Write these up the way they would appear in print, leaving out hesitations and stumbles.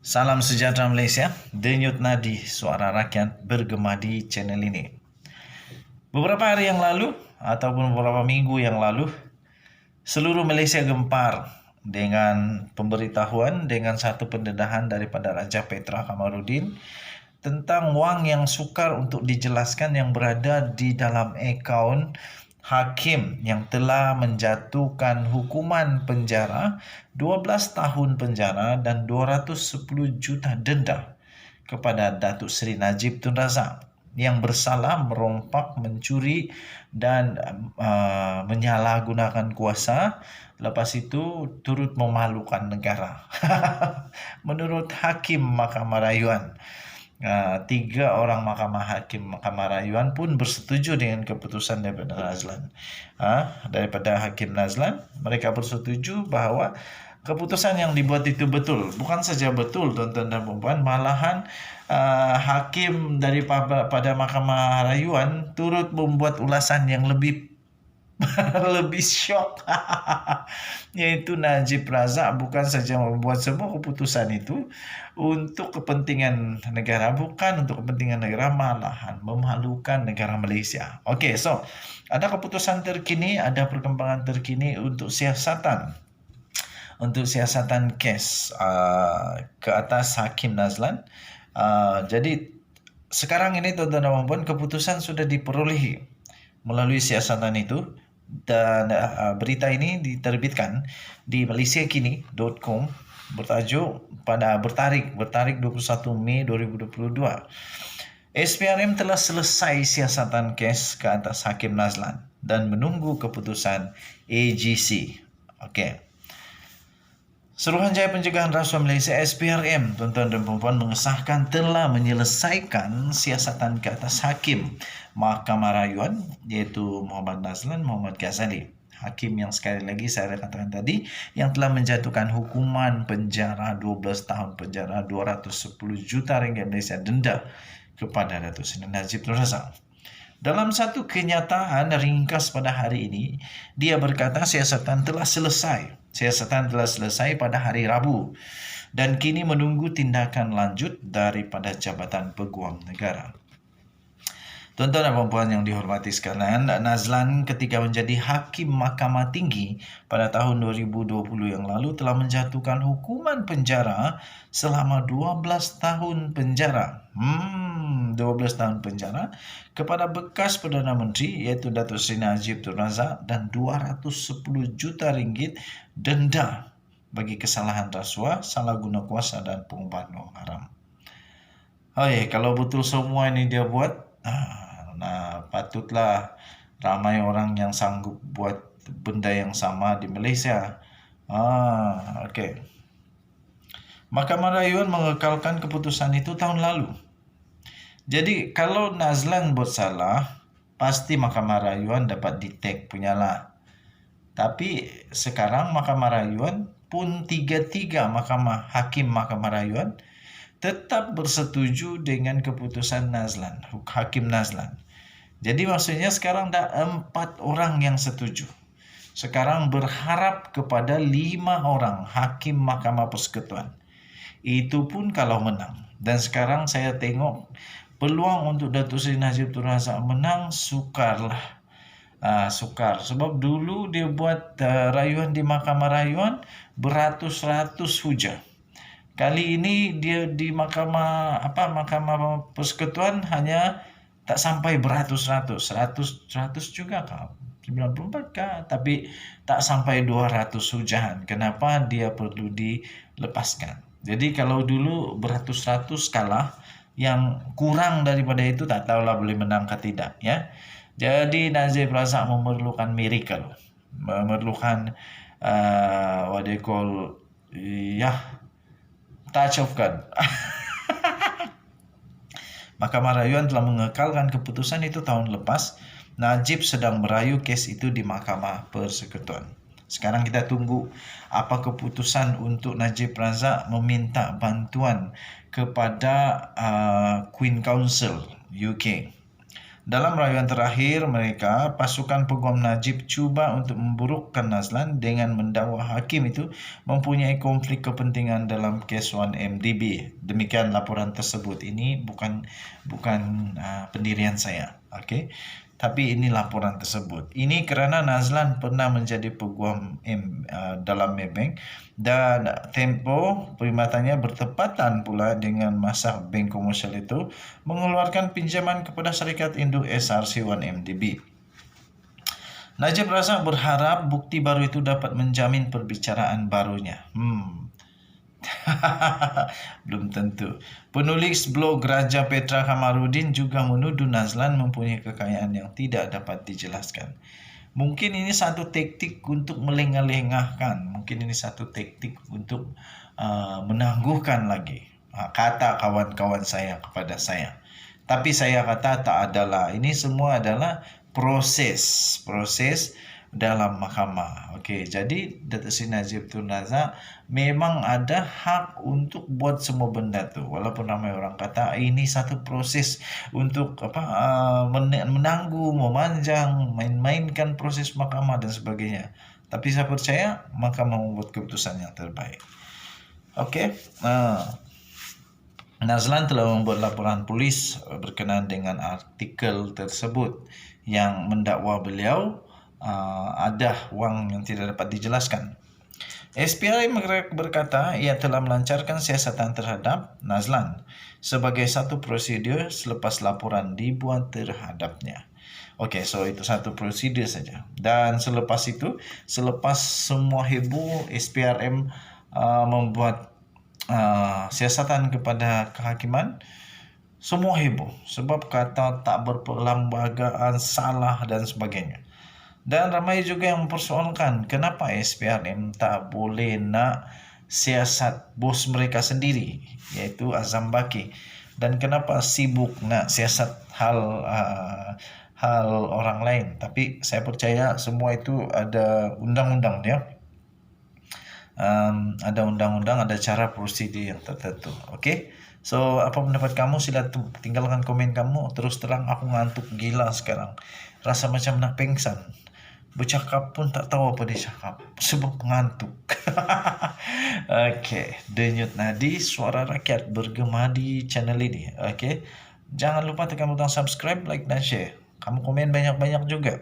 Salam sejahtera Malaysia, denyut nadi suara rakyat bergema di channel ini. Beberapa hari yang lalu ataupun beberapa minggu yang lalu, seluruh Malaysia gempar dengan pemberitahuan dengan satu pendedahan daripada Raja Petra Kamarudin tentang wang yang sukar untuk dijelaskan yang berada di dalam akaun hakim yang telah menjatuhkan hukuman penjara 12 tahun penjara dan 210 juta denda kepada Datuk Seri Najib Tun Razak yang bersalah merompak, mencuri dan menyalahgunakan kuasa, lepas itu turut memalukan negara. Menurut Hakim Mahkamah Rayuan, 3 orang Mahkamah Rayuan pun bersetuju dengan keputusan daripada Nazlan. Daripada Hakim Nazlan, mereka bersetuju bahawa keputusan yang dibuat itu betul. Bukan saja betul, tuan-tuan dan puan-puan, malahan hakim daripada Mahkamah Rayuan turut membuat ulasan yang lebih lebih syok, yaitu Najib Razak bukan saja membuat semua keputusan itu untuk kepentingan negara, bukan untuk kepentingan negara, malahan memalukan negara Malaysia. Okey, so ada keputusan terkini, ada perkembangan terkini untuk siasatan kes ke atas Hakim Nazlan. Jadi sekarang ini tuan-tuan dan puan-puan, keputusan sudah diperolehi melalui siasatan itu, dan berita ini diterbitkan di malaysiakini.com bertajuk bertarik 21 Mei 2022. SPRM telah selesai siasatan kes ke atas Hakim Nazlan dan menunggu keputusan AGC. Okey. Suruhanjaya Pencegahan Rasuah Malaysia SPRM, tuan-tuan dan puan-puan, mengesahkan telah menyelesaikan siasatan ke atas Hakim Mahkamah Rayuan, iaitu Muhammad Nazlan Muhammad Ghazali. Hakim yang sekali lagi saya katakan tadi, yang telah menjatuhkan hukuman penjara 12 tahun penjara, 210 juta ringgit Malaysia denda kepada Datuk Seri Najib Tun Razak. Dalam satu kenyataan ringkas pada hari ini, dia berkata siasatan telah selesai. Siasatan telah selesai pada hari Rabu dan kini menunggu tindakan lanjut daripada Jabatan Peguam Negara. Tuan-tuan dan puan-puan yang dihormati sekalian, Nazlan ketika menjadi Hakim Mahkamah Tinggi pada tahun 2020 yang lalu telah menjatuhkan hukuman penjara selama 12 tahun penjara. 12 tahun penjara kepada bekas Perdana Menteri iaitu Datuk Seri Najib Tun Razak dan 210 juta ringgit denda bagi kesalahan rasuah, salah guna kuasa dan pengubahan wang haram. Kalau betul semua ini dia buat, patutlah ramai orang yang sanggup buat benda yang sama di Malaysia. Okey. Mahkamah Rayuan mengekalkan keputusan itu tahun lalu. Jadi kalau Nazlan buat salah, pasti Mahkamah Rayuan dapat detect punyalah. Tapi sekarang Mahkamah Rayuan pun tiga-tiga Hakim Mahkamah Rayuan tetap bersetuju dengan keputusan Nazlan, Hakim Nazlan. Jadi maksudnya sekarang dah 4 orang yang setuju. Sekarang berharap kepada 5 orang Hakim Mahkamah Persekutuan. Itu pun kalau menang. Dan sekarang saya tengok peluang untuk Datuk Seri Najib Tun Razak menang sukarlah. Sukar. Sebab dulu dia buat rayuan di Mahkamah Rayuan beratus-ratus hujah. Kali ini dia di Mahkamah Persekutuan hanya tak sampai beratus-ratus, 100 juga kah? 94 kah? Tapi tak sampai 200 hujahan. Kenapa dia perlu dilepaskan? Jadi kalau dulu beratus-ratus kalah, yang kurang daripada itu tak tahulah boleh menang ke tidak, ya. Jadi Najib Razak memerlukan miracle, memerlukan what they call touch of God. Mahkamah Rayuan telah mengekalkan keputusan itu tahun lepas. Najib sedang merayu kes itu di Mahkamah Persekutuan. Sekarang kita tunggu apa keputusan untuk Najib Razak meminta bantuan kepada Queen Council UK Dalam rayuan terakhir mereka, pasukan peguam Najib cuba untuk memburukkan Nazlan dengan mendakwa hakim itu mempunyai konflik kepentingan dalam kes 1MDB. Demikian laporan tersebut. Ini bukan pendirian saya, okey. Tapi ini laporan tersebut. Ini kerana Nazlan pernah menjadi peguam dalam Maybank dan tempo perkhidmatannya bertepatan pula dengan masa bank komersial itu mengeluarkan pinjaman kepada syarikat induk SRC 1MDB. Najib Razak berharap bukti baru itu dapat menjamin perbicaraan barunya. Belum tentu. Penulis blog Raja Petra Kamarudin juga menuduh Nazlan mempunyai kekayaan yang tidak dapat dijelaskan. Mungkin ini satu taktik untuk melengah-lengahkan. Mungkin ini satu taktik untuk menangguhkan lagi kata kawan-kawan saya kepada saya. Tapi saya kata tak adalah. Ini semua adalah proses dalam mahkamah. Okey, jadi Datuk Seri Najib Tun Razak memang ada hak untuk buat semua benda tu. Walaupun ramai orang kata ini satu proses untuk menangguh, memanjang, main-mainkan proses mahkamah dan sebagainya. Tapi saya percaya mahkamah membuat keputusan yang terbaik. Okey. Nazlan telah membuat laporan polis berkenaan dengan artikel tersebut yang mendakwa beliau ada wang yang tidak dapat dijelaskan. SPRM berkata ia telah melancarkan siasatan terhadap Nazlan sebagai satu prosedur selepas laporan dibuat terhadapnya. Okey, so itu satu prosedur saja. Dan selepas itu, selepas semua heboh, SPRM membuat siasatan kepada kehakiman, semua heboh sebab kata tak berperlembagaan, salah dan sebagainya. Dan ramai juga yang mempersoalkan kenapa SPRM tak boleh nak siasat bos mereka sendiri, iaitu Azam Baki, dan kenapa sibuk nak siasat hal orang lain. Tapi saya percaya semua itu ada undang-undang dia. Ada undang-undang, ada cara prosedur yang tertentu. Okey. So, apa pendapat kamu? Sila tinggalkan komen kamu. Terus terang aku ngantuk gila sekarang. Rasa macam nak pingsan. Bercakap pun tak tahu apa dia cakap sebab ngantuk. Okey, Denyut Nadi Suara Rakyat bergema di channel ini. Okey. Jangan lupa tekan butang subscribe, like dan share. Kamu komen banyak-banyak juga.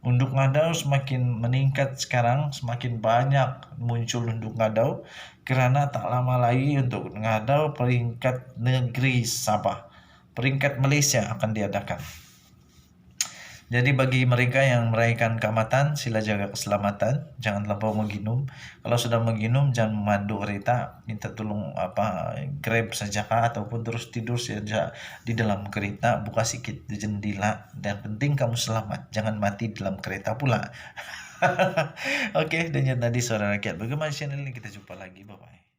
Unduk Ngadau semakin meningkat sekarang, semakin banyak muncul unduk Ngadau kerana tak lama lagi untuk Ngadau peringkat negeri Sabah, peringkat Malaysia akan diadakan. Jadi bagi mereka yang meraihkan keamatan, sila jaga keselamatan, jangan terlampau menginum. Kalau sudah menginum, jangan memandu kereta, minta tolong Grab saja ataupun terus tidur saja di dalam kereta, buka sikit jendela, dan penting kamu selamat, jangan mati dalam kereta pula. Okey, Denyut Nadi Suara Rakyat bergema di channel ini, kita jumpa lagi, bye bye.